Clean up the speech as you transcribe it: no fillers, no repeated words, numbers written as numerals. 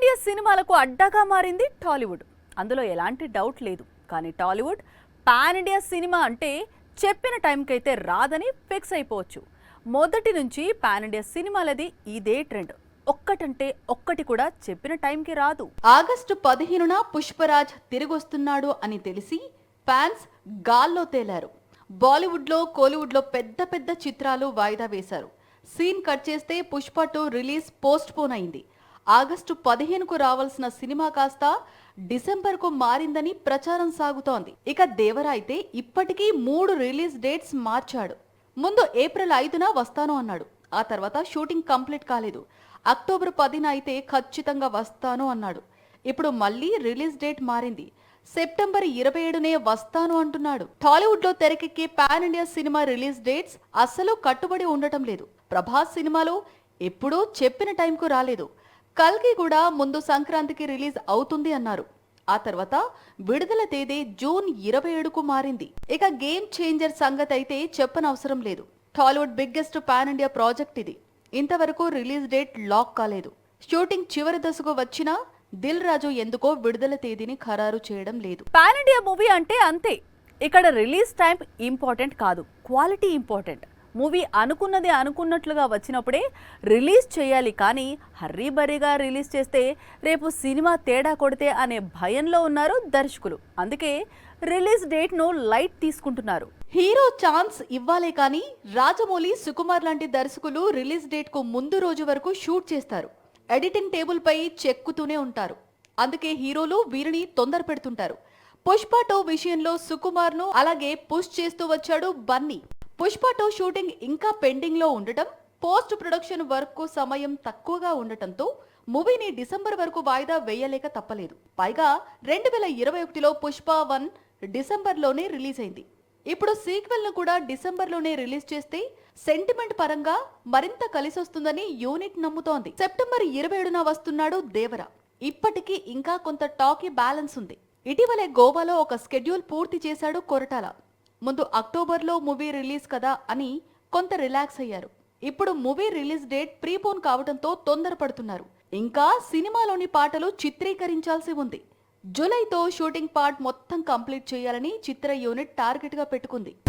India సినిమాలకు అడ్డాగా మారింది టాలీవుడ్. అందులో ఎలాంటి డౌట్ లేదు. కానీ టాలీవుడ్ పాన్ ఇండియా సినిమా అంటే చెప్పిన టైంకైతే రాదని ఫిక్స్ అయిపోవచ్చు. మొదటి నుంచి పాన్ ఇండియా సినిమాలది ఇదే ట్రెండ్. ఒక్కటంటే ఒక్కటి కూడా చెప్పిన టైంకి రాదు. ఆగస్టు 15న పుష్పరాజ్ తిరిగొస్తున్నాడు అని తెలిసి ఫ్యాన్స్ గాల్లో తేలారు. బాలీవుడ్లో కోలీవుడ్లో పెద్ద పెద్ద చిత్రాలు వాయిదా వేశారు. సీన్ కట్ చేస్తే పుష్ప 2 రిలీజ్ పోస్ట్ పోన్ అయింది. ఆగస్టు 15కు రావాల్సిన సినిమా కాస్త డిసెంబర్కు మారిందని ప్రచారం సాగుతోంది. ఇక దేవరా అయితే ఇప్పటికీ 3 రిలీజ్ డేట్స్ మార్చాడు. ముందు ఏప్రిల్ 5న వస్తాను అన్నాడు. ఆ తర్వాత షూటింగ్ కంప్లీట్ కాలేదు. అక్టోబర్ 10న అయితే ఖచ్చితంగా వస్తాను అన్నాడు. ఇప్పుడు మళ్ళీ రిలీజ్ డేట్ మారింది. సెప్టెంబర్ 27నే వస్తాను అంటున్నాడు. టాలీవుడ్ లో తెరకెక్కే pan India cinema release dates అస్సలు కట్టుబడి ఉండటం లేదు. ప్రభాస్ సినిమాలో ఎప్పుడూ చెప్పిన టైంకు రాలేదు. కల్కి కూడా ముందు సంక్రాంతికి రిలీజ్ అవుతుంది అన్నారు. ఆ తర్వాత విడుదల తేదీ జూన్ 27కు మారింది. ఇక గేమ్ చేంజర్ సంగతి అయితే చెప్పనవసరం లేదు. Tollywood biggest pan India project ఇది. ఇంతవరకు రిలీజ్ డేట్ లాక్ కాలేదు. షూటింగ్ చివరి దశకు వచ్చినా దిల్ రాజు ఎందుకో విడుదల తేదీని ఖరారు చేయడం లేదు. పాన్ ఇండియా మూవీ అంటే అంతే. ఇక్కడ రిలీజ్ టైం ఇంపార్టెంట్ కాదు, క్వాలిటీ ఇంపార్టెంట్. మూవీ అనుకున్నది అనుకున్నట్లుగా వచ్చినప్పుడే రిలీజ్ చేయాలి. కానీ హర్రీబరీగా రిలీజ్ చేస్తే రేపు సినిమా తేడా కొడితే అనే భయంలో ఉన్నారు దర్శకులు. అందుకే రిలీజ్ డేట్ను లైట్ తీసుకుంటున్నారు. హీరో ఛాన్స్ ఇవ్వాలే కానీ రాజమౌళి, సుకుమార్ లాంటి దర్శకులు రిలీజ్ డేట్కు ముందు రోజు వరకు షూట్ చేస్తారు. ఎడిటింగ్ టేబుల్ పై చెక్కుతూనే ఉంటారు. అందుకే హీరోలు వీరిని తొందర పెడుతుంటారు. పుష్ప 2 విషయంలో సుకుమార్ ను అలాగే పుష్ చేస్తూ వచ్చాడు బన్నీ. పుష్ప 2 షూటింగ్ ఇంకా పెండింగ్ లో ఉండటం, పోస్ట్ ప్రొడక్షన్ వర్క్ కు సమయం తక్కువగా ఉండటంతో మూవీని డిసెంబర్ వరకు వాయిదా వేయలేక తప్పలేదు. పైగా 2021లో పుష్ప 1 డిసెంబర్లోనే రిలీజ్ అయింది. ఇప్పుడు సీక్వెల్ ను కూడా డిసెంబర్లోనే రిలీజ్ చేస్తే సెంటిమెంట్ పరంగా మరింత కలిసొస్తుందని యూనిట్ నమ్ముతోంది. సెప్టెంబర్ 27న వస్తున్నాడు దేవరా. ఇప్పటికీ ఇంకా కొంత టాకీ బ్యాలెన్స్ ఉంది. ఇటీవలే గోవాలో ఒక స్కెడ్యూల్ పూర్తి చేశాడు కొరటాల. ముందు అక్టోబర్లో మూవీ రిలీజ్ కదా అని కొంత రిలాక్స్ అయ్యారు. ఇప్పుడు మూవీ రిలీజ్ డేట్ ప్రీపోన్ కావడంతో తొందరపడుతున్నారు. ఇంకా సినిమాలోని పాటలు చిత్రీకరించాల్సి ఉంది. జూలైతో షూటింగ్ పార్ట్ మొత్తం కంప్లీట్ చేయాలని చిత్ర యూనిట్ టార్గెట్ గా పెట్టుకుంది.